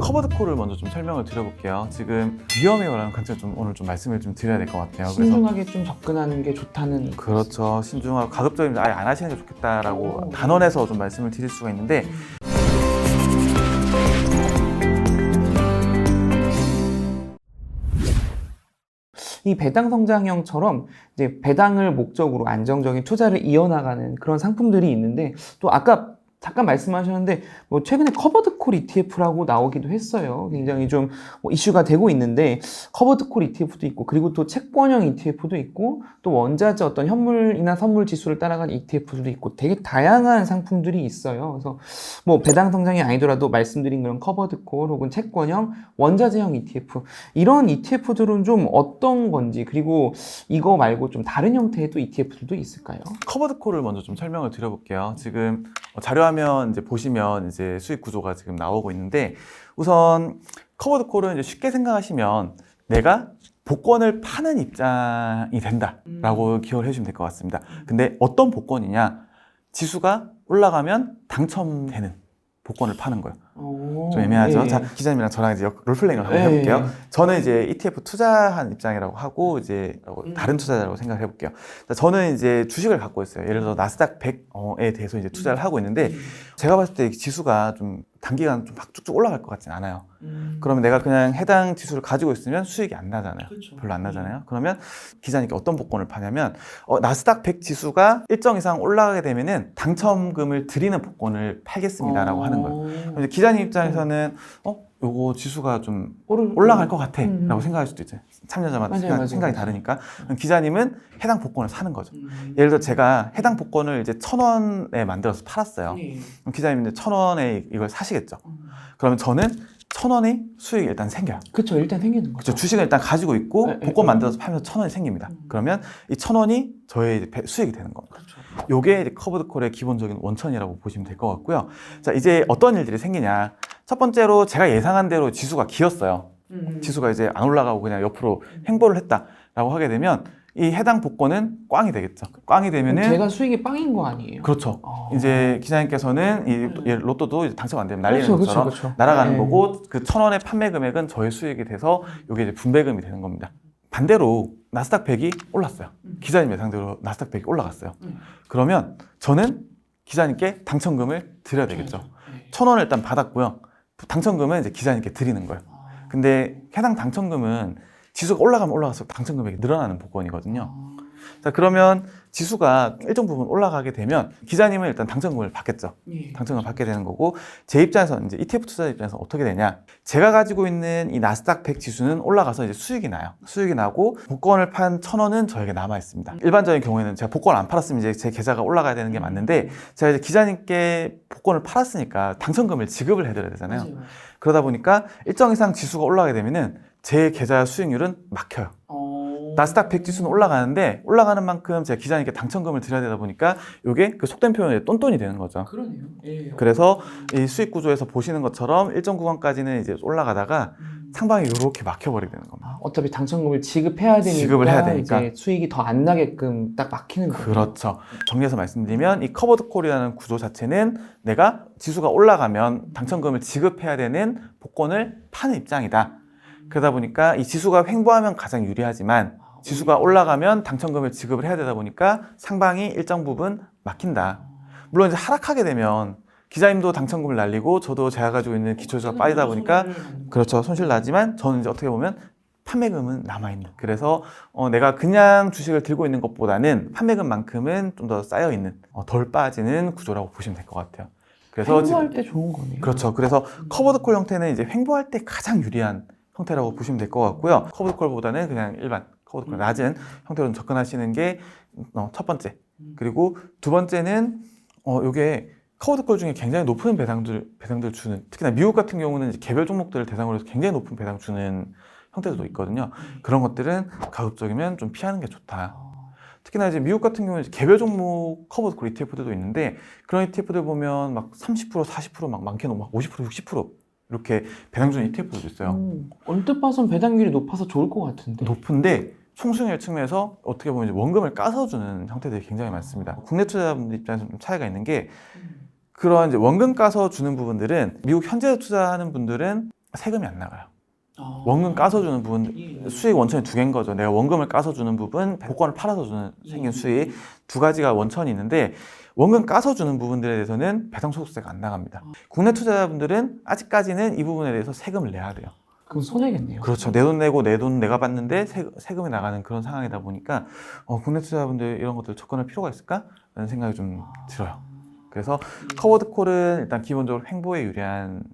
커버드 콜을 먼저 좀 설명을 드려볼게요. 지금 위험해요라는 관점 좀 오늘 좀 말씀을 좀 드려야 될 것 같아요. 신중하게 좀 접근하는 게 좋다는. 그렇죠. 신중하고 가급적이면 아예 안 하시는 게 좋겠다라고 오. 단언해서 좀 말씀을 드릴 수가 있는데, 이 배당 성장형처럼 이제 배당을 목적으로 안정적인 투자를 이어나가는 그런 상품들이 있는데, 또 아까 잠깐 말씀하셨는데 뭐 최근에 커버드콜 ETF라고 나오기도 했어요. 굉장히 좀 이슈가 되고 있는데, 커버드콜 ETF도 있고, 그리고 또 채권형 ETF도 있고, 또 원자재 어떤 현물이나 선물 지수를 따라간 ETF도 있고, 되게 다양한 상품들이 있어요. 그래서 뭐 배당 성장이 아니더라도 말씀드린 그런 커버드콜 혹은 채권형, 원자재형 ETF, 이런 ETF들은 좀 어떤 건지, 그리고 이거 말고 좀 다른 형태의 또 ETF들도 있을까요? 커버드 콜을 먼저 좀 설명을 드려볼게요. 지금 자료화면 이제 보시면 이제 수익 구조가 지금 나오고 있는데, 우선 커버드 콜은 이제 쉽게 생각하시면 내가 복권을 파는 입장이 된다라고 기억을 해주시면 될 것 같습니다. 근데 어떤 복권이냐? 지수가 올라가면 당첨되는 복권을 파는 거예요. 좀 애매하죠? 예. 자, 기자님이랑 저랑 이제 롤플레잉을 한번 예. 해볼게요. 저는 이제 ETF 투자한 입장이라고 하고, 이제 다른 투자자라고 생각을 해볼게요. 자, 저는 이제 주식을 갖고 있어요. 예를 들어 나스닥 100에 대해서 이제 투자를 하고 있는데, 제가 봤을 때 지수가 좀 단기간 좀 막 쭉쭉 올라갈 것 같진 않아요. 그러면 내가 그냥 해당 지수를 가지고 있으면 수익이 안 나잖아요. 그렇죠. 별로 안 나잖아요. 그러면 기자님께 어떤 복권을 파냐면, 나스닥 100 지수가 일정 이상 올라가게 되면은 당첨금을 드리는 복권을 팔겠습니다라고 하는 거예요. 그래서 기자님 입장에서는 요거 지수가 좀 올라갈 것 같아 라고 생각할 수도 있죠. 참여자마다 생각이 다르니까. 그럼 기자님은 해당 복권을 사는 거죠. 예를 들어 제가 해당 복권을 이제 1,000원에 만들어서 팔았어요. 그럼 기자님은 1,000원에 이걸 사시겠죠. 그러면 저는 1,000원의 수익이 일단 생겨요. 그렇죠. 일단 생기는 거죠. 그렇죠. 주식을 일단 가지고 있고 복권 만들어서 팔면서 1,000원이 생깁니다. 그러면 이 1,000원이 저의 수익이 되는 겁니다. 그렇죠. 요게 커버드콜의 기본적인 원천이라고 보시면 될 것 같고요. 자, 이제 어떤 일들이 생기냐. 첫 번째로 제가 예상한 대로 지수가 기었어요. 지수가 이제 안 올라가고 그냥 옆으로 횡보를 했다라고 하게 되면 이 해당 복권은 꽝이 되겠죠. 꽝이 되면은 제가 수익이 빵인 거 아니에요? 그렇죠. 이제 기자님께서는 이 로또도 이제 당첨 안 되면 날리는 그렇죠, 것처럼 그렇죠. 날아가는 네. 거고, 그 1,000원의 판매 금액은 저의 수익이 돼서 이게 이제 분배금이 되는 겁니다. 반대로 나스닥 100이 올랐어요. 기자님 예상대로 나스닥 100이 올라갔어요. 그러면 저는 기자님께 당첨금을 드려야 되겠죠. 1,000원을 일단 받았고요. 당첨금은 이제 기자님께 드리는 거예요. 근데 해당 당첨금은 지수가 올라가면 올라갈수록 당첨 금액이 늘어나는 복권이거든요. 자, 그러면 지수가 일정 부분 올라가게 되면 기자님은 일단 당첨금을 받겠죠. 당첨금을 받게 되는 거고, 제 입장에서는 이제 ETF 투자 입장에서 어떻게 되냐? 제가 가지고 있는 이 나스닥 100 지수는 올라가서 이제 수익이 나요. 수익이 나고 복권을 판 1,000원은 저에게 남아 있습니다. 일반적인 경우에는 제가 복권을 안 팔았으면 이제 제 계좌가 올라가야 되는 게 맞는데, 제가 이제 기자님께 복권을 팔았으니까 당첨금을 지급을 해드려야 되잖아요. 맞아요. 그러다 보니까 일정 이상 지수가 올라가게 되면은 제 계좌 수익률은 막혀요. 나스닥 100 지수는 올라가는데 올라가는 만큼 제가 기자님께 당첨금을 드려야 되다 보니까 이게 그 속된 표현에 똔똔이 되는 거죠. 그러네요. 예. 그래서 이 수익 구조에서 보시는 것처럼 일정 구간까지는 이제 올라가다가 상방이 이렇게 막혀버리게 되는 겁니다. 어차피 당첨금을 지급해야 되니까, 지급을 해야 되니까. 이제 수익이 더 안 나게끔 딱 막히는 거예요. 그렇죠. 정리해서 말씀드리면 이 커버드 콜이라는 구조 자체는 내가 지수가 올라가면 당첨금을 지급해야 되는 복권을 파는 입장이다. 그러다 보니까 이 지수가 횡보하면 가장 유리하지만 지수가 올라가면 당첨금을 지급을 해야 되다 보니까 상방이 일정 부분 막힌다. 물론 이제 하락하게 되면 기자님도 당첨금을 날리고 저도 제가 가지고 있는 기초지수가 빠지다 보니까 그렇죠. 손실 나지만 저는 이제 어떻게 보면 판매금은 남아있는. 그래서 내가 그냥 주식을 들고 있는 것보다는 판매금만큼은 좀 더 쌓여있는, 덜 빠지는 구조라고 보시면 될 것 같아요. 그래서 횡보할 때 좋은 거네요. 그렇죠. 그래서 커버드콜 형태는 이제 횡보할 때 가장 유리한 형태라고 보시면 될 것 같고요. 커버드콜보다는 그냥 일반 커버드콜 낮은 형태로 접근하시는 게 첫 번째. 그리고 두 번째는 요게 커버드콜 중에 굉장히 높은 배당들 주는, 특히나 미국 같은 경우는 이제 개별 종목들을 대상으로 해서 굉장히 높은 배당 주는 형태도 있거든요. 그런 것들은 가급적이면 좀 피하는 게 좋다. 특히나 이제 미국 같은 경우는 개별 종목 커버드콜 ETF들도 있는데, 그런 ETF들 보면 막 30%, 40%, 막 많게는 막 50%, 60% 이렇게 배당 주는 ETF들도 있어요. 언뜻 봐선 배당률이 높아서 좋을 것 같은데. 높은데 총수익률 측면에서 어떻게 보면 이제 원금을 까서 주는 형태들이 굉장히 많습니다. 국내 투자자분들 입장에서 좀 차이가 있는 게, 그런 이제 원금 까서 주는 부분들은 미국 현재 투자하는 분들은 세금이 안 나가요. 원금 까서 주는 부분, 수익 원천이 두 개인 거죠. 내가 원금을 까서 주는 부분, 복권을 팔아서 주는 생긴 수익 두 가지가 원천이 있는데 원금 까서 주는 부분들에 대해서는 배당소득세가 안 나갑니다. 국내 투자자분들은 아직까지는 이 부분에 대해서 세금을 내야 돼요. 그럼 손해겠네요. 그렇죠. 내 돈 내고 내 돈 내가 받는데 세금이 나가는 그런 상황이다 보니까 국내 투자자분들 이런 것들 접근할 필요가 있을까? 라는 생각이 좀 들어요. 그래서 커버드 콜은 일단 기본적으로 횡보에 유리한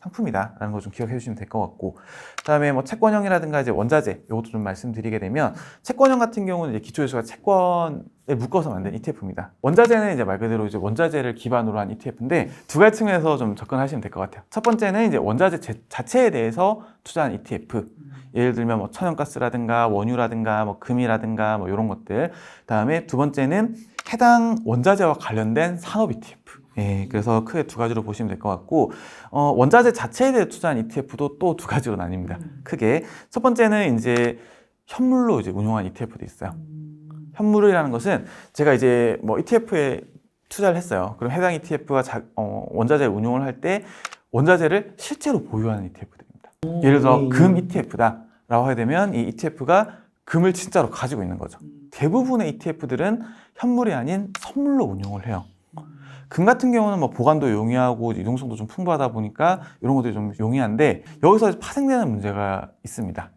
상품이다라는 거 좀 기억해 주시면 될 것 같고, 그다음에 뭐 채권형이라든가 이제 원자재 이것도 좀 말씀드리게 되면 채권형 같은 경우는 이제 기초예수가 채권을 묶어서 만든 ETF입니다. 원자재는 이제 말 그대로 이제 원자재를 기반으로 한 ETF인데 두 가지 측면에서 좀 접근하시면 될 것 같아요. 첫 번째는 이제 원자재 자체에 대해서 투자한 ETF. 예를 들면 뭐 천연가스라든가 원유라든가 뭐 금이라든가 뭐 이런 것들. 그다음에 두 번째는 해당 원자재와 관련된 산업 ETF. 예, 그래서 크게 두 가지로 보시면 될 것 같고, 원자재 자체에 대해 투자한 ETF도 또 두 가지로 나뉩니다. 크게. 첫 번째는 이제 현물로 이제 운용한 ETF도 있어요. 현물이라는 것은 제가 이제 뭐 ETF에 투자를 했어요. 그럼 해당 ETF가 원자재 운용을 할 때 원자재를 실제로 보유하는 ETF들입니다. 예를 들어 금 ETF다라고 하게 되면 이 ETF가 금을 진짜로 가지고 있는 거죠. 대부분의 ETF들은 현물이 아닌 선물로 운용을 해요. 금 같은 경우는 뭐 보관도 용이하고 이동성도 좀 풍부하다 보니까 이런 것들이 좀 용이한데 여기서 파생되는 문제가 있습니다.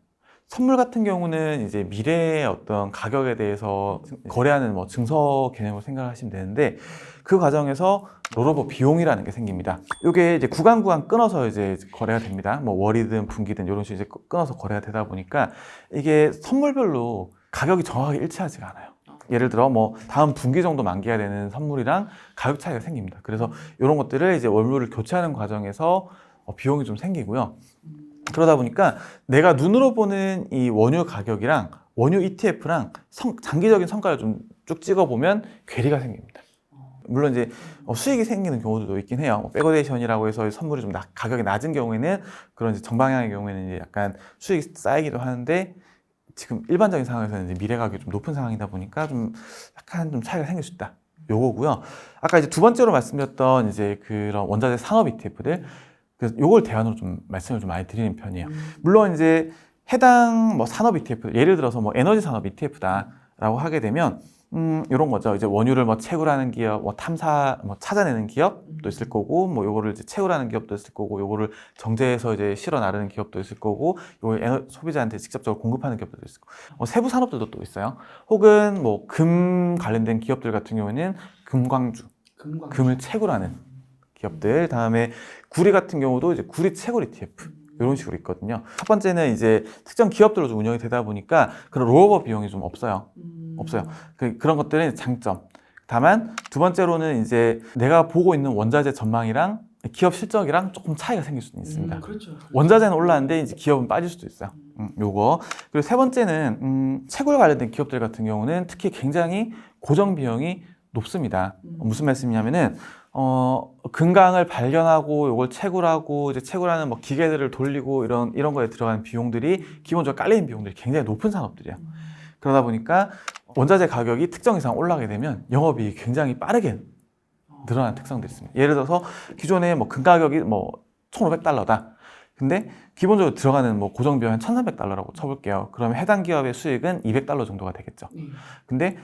선물 같은 경우는 이제 미래의 어떤 가격에 대해서 거래하는 뭐 증서 개념으로 생각하시면 되는데 그 과정에서 롤오버 비용이라는 게 생깁니다. 이게 이제 구간 끊어서 이제 거래가 됩니다. 뭐 월이든 분기든 이런 식으로 이제 끊어서 거래가 되다 보니까 이게 선물별로 가격이 정확하게 일치하지가 않아요. 예를 들어 뭐 다음 분기 정도 만기가 되는 선물이랑 가격 차이가 생깁니다. 그래서 이런 것들을 이제 원물을 교체하는 과정에서 비용이 좀 생기고요. 그러다 보니까 내가 눈으로 보는 이 원유 가격이랑 원유 ETF랑 장기적인 성과를 좀 쭉 찍어보면 괴리가 생깁니다. 물론 이제 수익이 생기는 경우도 있긴 해요. 백오데이션이라고 해서 선물이 좀 가격이 낮은 경우에는 그런 이제 정방향의 경우에는 이제 약간 수익이 쌓이기도 하는데 지금 일반적인 상황에서는 이제 미래 가격이 좀 높은 상황이다 보니까 좀 약간 좀 차이가 생길 수 있다. 요거고요. 아까 이제 두 번째로 말씀드렸던 이제 그런 원자재 산업 ETF들, 그래서 요걸 대안으로 좀 말씀을 좀 많이 드리는 편이에요. 물론 이제 해당 뭐 산업 ETF, 예를 들어서 뭐 에너지 산업 ETF다라고 하게 되면 이런 거죠. 이제 원유를 뭐 채굴하는 기업, 뭐 찾아내는 기업도 있을 거고, 뭐 요거를 이제 채굴하는 기업도 있을 거고, 요거를 정제해서 이제 실어 나르는 기업도 있을 거고, 요걸 소비자한테 직접적으로 공급하는 기업도 있을 거고, 세부 산업들도 또 있어요. 혹은 뭐 금 관련된 기업들 같은 경우에는 금광주. 금을 채굴하는 기업들. 다음에 구리 같은 경우도 이제 구리 채굴 ETF. 이런 식으로 있거든요. 첫 번째는 이제 특정 기업들로 좀 운영이 되다 보니까 그런 롤오버 비용이 좀 없어요. 그런 것들은 장점. 다만 두 번째로는 이제 내가 보고 있는 원자재 전망이랑 기업 실적이랑 조금 차이가 생길 수도 있습니다. 그렇죠. 원자재는 올랐는데 이제 기업은 빠질 수도 있어요. 요거. 그리고 세 번째는 채굴 관련된 기업들 같은 경우는 특히 굉장히 고정 비용이 높습니다. 무슨 말씀이냐면은 금강을 발견하고 이걸 채굴하고 이제 채굴하는 뭐 기계들을 돌리고 이런 거에 들어가는 비용들이 기본적으로 깔리는 비용들이 굉장히 높은 산업들이야. 그러다 보니까 원자재 가격이 특정 이상 올라가게 되면 영업이익이 굉장히 빠르게 늘어나는 특성들이 있습니다. 예를 들어서 기존에 뭐 금 가격이 뭐 1,500달러다. 근데 기본적으로 들어가는 뭐 고정 비용 한 1,300달러라고 쳐볼게요. 그러면 해당 기업의 수익은 200달러 정도가 되겠죠. 근데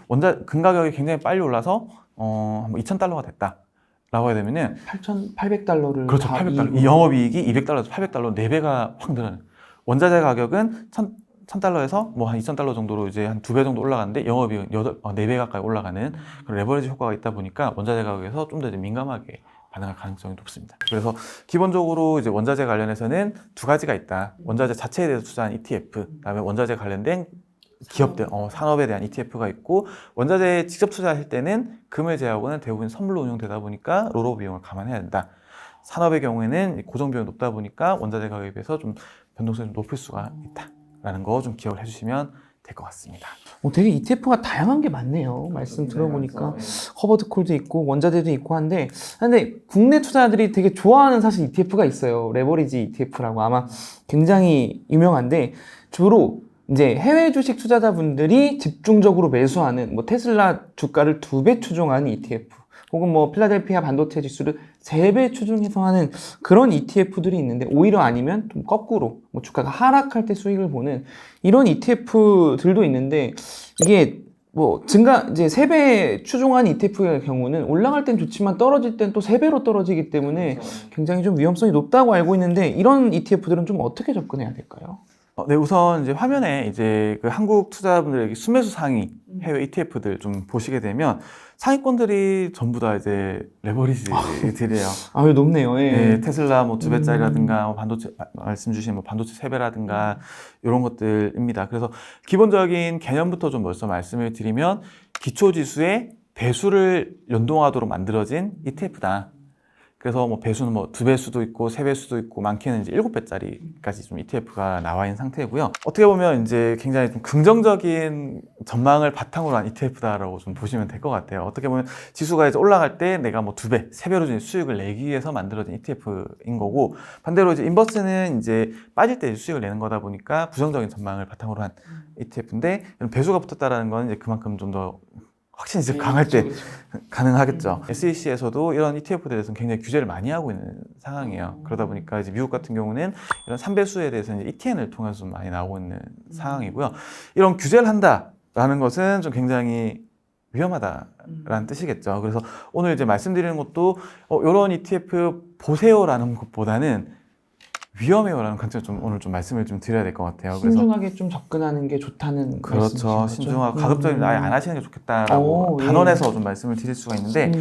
금 가격이 굉장히 빨리 올라서 한 2,000달러가 됐다. 라고 해야 되면은 8,800달러를 그렇죠. 800달러. 이 영업이익이 200달러에서 800달러 4배가 확 늘어나는. 원자재 가격은 1,000달러에서 뭐 한 2,000달러 정도로 이제 한 2배 정도 올라가는데 영업이익은 4배 가까이 올라가는 그런 레버리지 효과가 있다 보니까 원자재 가격에서 좀 더 민감하게 반응할 가능성이 높습니다. 그래서 기본적으로 이제 원자재 관련해서는 두 가지가 있다. 원자재 자체에 대해서 투자한 ETF, 그다음에 원자재 관련된 기업들, 산업에 대한 ETF가 있고, 원자재에 직접 투자하실 때는 금을 제외하고는 대부분 선물로 운용되다 보니까 롤오버 비용을 감안해야 된다. 산업의 경우에는 고정 비용이 높다 보니까 원자재 가격에 비해서 좀 변동성이 좀 높을 수가 있다라는 거 좀 기억을 해주시면 될 것 같습니다. 되게 ETF가 다양한 게 많네요. 말씀 들어보니까 커버드 콜도 있고 원자재도 있고 한데 국내 투자자들이 되게 좋아하는 사실 ETF가 있어요. 레버리지 ETF라고 아마 굉장히 유명한데 주로 이제 해외 주식 투자자분들이 집중적으로 매수하는 뭐 테슬라 주가를 2배 추종하는 ETF 혹은 뭐 필라델피아 반도체 지수를 3배 추종해서 하는 그런 ETF들이 있는데 오히려 아니면 좀 거꾸로 뭐 주가가 하락할 때 수익을 보는 이런 ETF들도 있는데 이게 뭐 이제 3배 추종한 ETF의 경우는 올라갈 땐 좋지만 떨어질 땐 또 3배로 떨어지기 때문에 굉장히 좀 위험성이 높다고 알고 있는데 이런 ETF들은 좀 어떻게 접근해야 될까요? 네, 우선 이제 화면에 이제 그 한국 투자자분들에게 순매수 상위 해외 ETF들 좀 보시게 되면 상위권들이 전부 다 이제 레버리지들이에요. 아유, 높네요. 예. 네, 테슬라 뭐 2배짜리라든가 뭐 반도체 말씀 주신 뭐 반도체 3배라든가 이런 것들입니다. 그래서 기본적인 개념부터 좀 먼저 말씀을 드리면 기초 지수의 배수를 연동하도록 만들어진 ETF다. 그래서 뭐 배수는 뭐 2배수도 있고 3배수도 있고 많게는 이제 7배짜리까지 좀 ETF가 나와 있는 상태고요. 어떻게 보면 이제 굉장히 좀 긍정적인 전망을 바탕으로 한 ETF다라고 좀 보시면 될 것 같아요. 어떻게 보면 지수가 이제 올라갈 때 내가 뭐 2배, 3배로 좀 수익을 내기 위해서 만들어진 ETF인 거고, 반대로 이제 인버스는 이제 빠질 때 수익을 내는 거다 보니까 부정적인 전망을 바탕으로 한 ETF인데, 이런 배수가 붙었다라는 건 이제 그만큼 좀 더 확실히 이제 강할 때 가능하겠죠. SEC에서도 이런 ETF들에 대해서는 굉장히 규제를 많이 하고 있는 상황이에요. 그러다 보니까 이제 미국 같은 경우는 이런 3배수에 대해서는 이제 ETN을 통해서 좀 많이 나오고 있는 상황이고요. 이런 규제를 한다라는 것은 좀 굉장히 위험하다라는 뜻이겠죠. 그래서 오늘 이제 말씀드리는 것도 이런 ETF 보세요라는 것보다는 위험해요라는 관점을 좀 오늘 좀 말씀을 좀 드려야 될 것 같아요. 신중하게 좀 접근하는 게 좋다는 그렇죠. 말씀이신 거죠? 신중하고 가급적이면 아예 안 하시는 게 좋겠다라고 예. 단언해서 좀 말씀을 드릴 수가 있는데,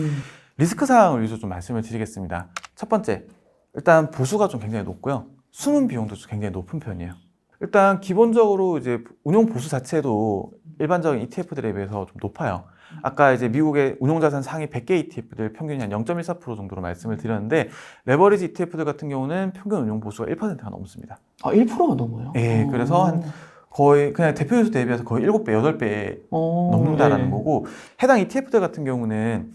리스크 사항을 위해서 좀 말씀을 드리겠습니다. 첫 번째, 일단 보수가 좀 굉장히 높고요. 숨은 비용도 좀 굉장히 높은 편이에요. 일단 기본적으로 이제 운용 보수 자체도 일반적인 ETF들에 비해서 좀 높아요. 아까 이제 미국의 운용자산 상위 100개 ETF들 평균이 한 0.14% 정도로 말씀을 드렸는데, 레버리지 ETF들 같은 경우는 평균 운용 보수가 1%가 넘습니다. 아, 1%가 넘어요? 예, 그래서 한 거의 그냥 대표주수 대비해서 거의 7배, 8배 넘는다라는 거고, 해당 ETF들 같은 경우는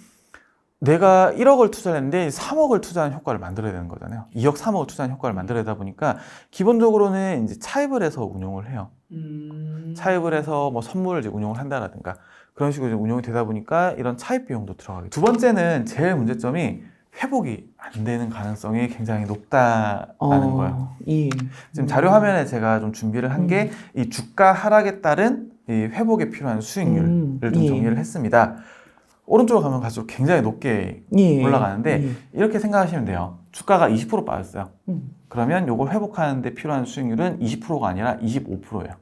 내가 1억을 투자를 했는데 3억을 투자한 효과를 만들어야 되는 거잖아요. 2억, 3억을 투자한 효과를 만들어야 되다 보니까 기본적으로는 이제 차입을 해서 운용을 해요. 차입을 해서 뭐 선물을 이제 운용을 한다라든가 그런 식으로 이제 운용이 되다 보니까 이런 차입 비용도 들어가게. 두 번째는 제일 문제점이 회복이 안 되는 가능성이 굉장히 높다라는 거예요. 예. 지금 자료 화면에 제가 좀 준비를 한 게 이 주가 하락에 따른 이 회복에 필요한 수익률을 좀 정리를 했습니다. 오른쪽으로 가면 갈수록 굉장히 높게 올라가는데 이렇게 생각하시면 돼요. 주가가 20% 빠졌어요. 그러면 이걸 회복하는 데 필요한 수익률은 20%가 아니라 25%예요.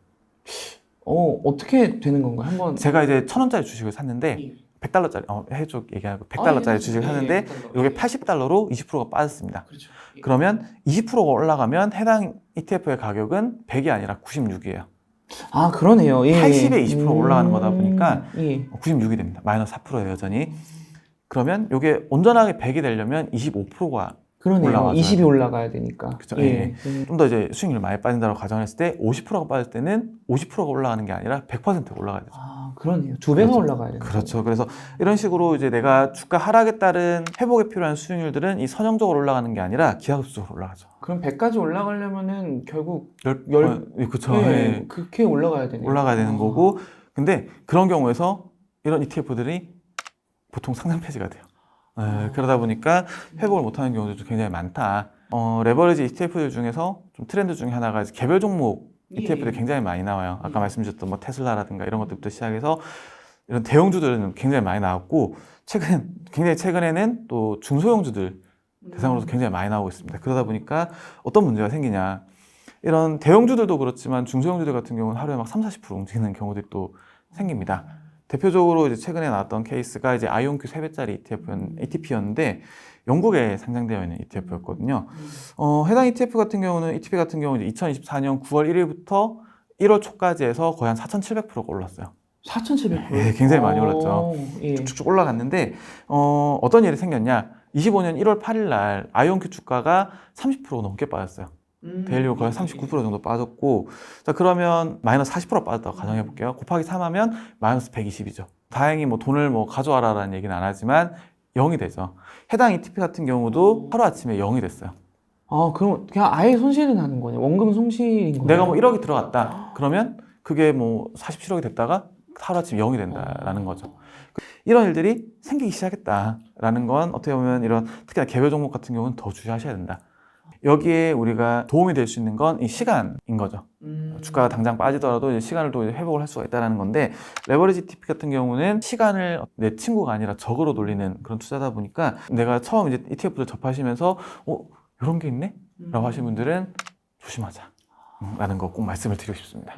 어떻게 되는 건가요? 한번 제가 이제 1,000원짜리 주식을 샀는데 100달러짜리 해쪽 얘기하고 100달러짜리 주식을 샀는데 이게 80달러로 20%가 빠졌습니다. 그렇죠. 그러면 20%가 올라가면 해당 ETF의 가격은 100이 아니라 96이에요. 아, 그러네요. 80에 20% 올라가는 거다 보니까 예. 96이 됩니다. 마이너스 4%예요, 여전히. 그러면 이게 온전하게 100이 되려면 25%가 그러네요. 올라가죠. 20이 올라가야 되니까. 그렇죠. 예. 좀 더 이제 수익률이 많이 빠진다고 가정했을 때 50%가 빠질 때는 50%가 올라가는 게 아니라 100%가 올라가야 되죠. 아, 그러네요. 2배가 그렇죠. 올라가야 되는 그렇죠. 그래서 이런 식으로 이제 내가 주가 하락에 따른 회복에 필요한 수익률들은 이 선형적으로 올라가는 게 아니라 기하급수적으로 올라가죠. 그럼 100까지 올라가려면은 결국 그렇죠. 네, 그렇게 올라가야 되네요. 올라가야 되는 거고, 근데 그런 경우에서 이런 ETF들이 보통 상장 폐지가 돼요. 그러다 보니까 회복을 못하는 경우도 굉장히 많다. 레버리지 ETF들 중에서 좀 트렌드 중에 하나가 이제 개별 종목 ETF들이 굉장히 많이 나와요. 아까 말씀드렸던 뭐 테슬라라든가 이런 것들부터 시작해서 이런 대형주들은 굉장히 많이 나왔고, 굉장히 최근에는 또 중소형주들 대상으로도 굉장히 많이 나오고 있습니다. 그러다 보니까 어떤 문제가 생기냐. 이런 대형주들도 그렇지만 중소형주들 같은 경우는 하루에 막 30-40% 움직이는 경우들이 또 생깁니다. 대표적으로 이제 최근에 나왔던 케이스가 이제 아이온큐 3배짜리 ETP였는데 영국에 상장되어 있는 ETF였거든요. 해당 ETF 같은 경우는 이제 2024년 9월 1일부터 1월 초까지 해서 거의 한 4,700%가 올랐어요. 4,700%? 예, 굉장히 많이 올랐죠. 예. 쭉쭉 올라갔는데 어떤 일이 생겼냐. 25년 1월 8일 날 아이온큐 주가가 30% 넘게 빠졌어요. 데일리로 거의 39% 정도 빠졌고, 자, 그러면 마이너스 40% 빠졌다고 가정해 볼게요. 곱하기 3 하면 마이너스 120이죠. 다행히 뭐 돈을 뭐 가져와라라는 얘기는 안 하지만 0이 되죠. 해당 ETF 같은 경우도 하루아침에 0이 됐어요. 아, 그럼 그냥 아예 손실이 나는 거네. 원금 손실인 거예요? 내가 뭐 1억이 들어갔다. 그러면 그게 뭐 47억이 됐다가 하루아침 0이 된다라는 거죠. 이런 일들이 생기기 시작했다라는 건 어떻게 보면 이런 특히나 개별 종목 같은 경우는 더 주시하셔야 된다. 여기에 우리가 도움이 될 수 있는 건 이 시간인 거죠. 주가가 당장 빠지더라도 이제 시간을 또 회복을 할 수가 있다는 건데, 레버리지 TP 같은 경우는 시간을 내 친구가 아니라 적으로 돌리는 그런 투자다 보니까, 내가 처음 이제 ETF를 접하시면서 이런 게 있네? 라고 하시는 분들은 조심하자 라는 거 꼭 말씀을 드리고 싶습니다.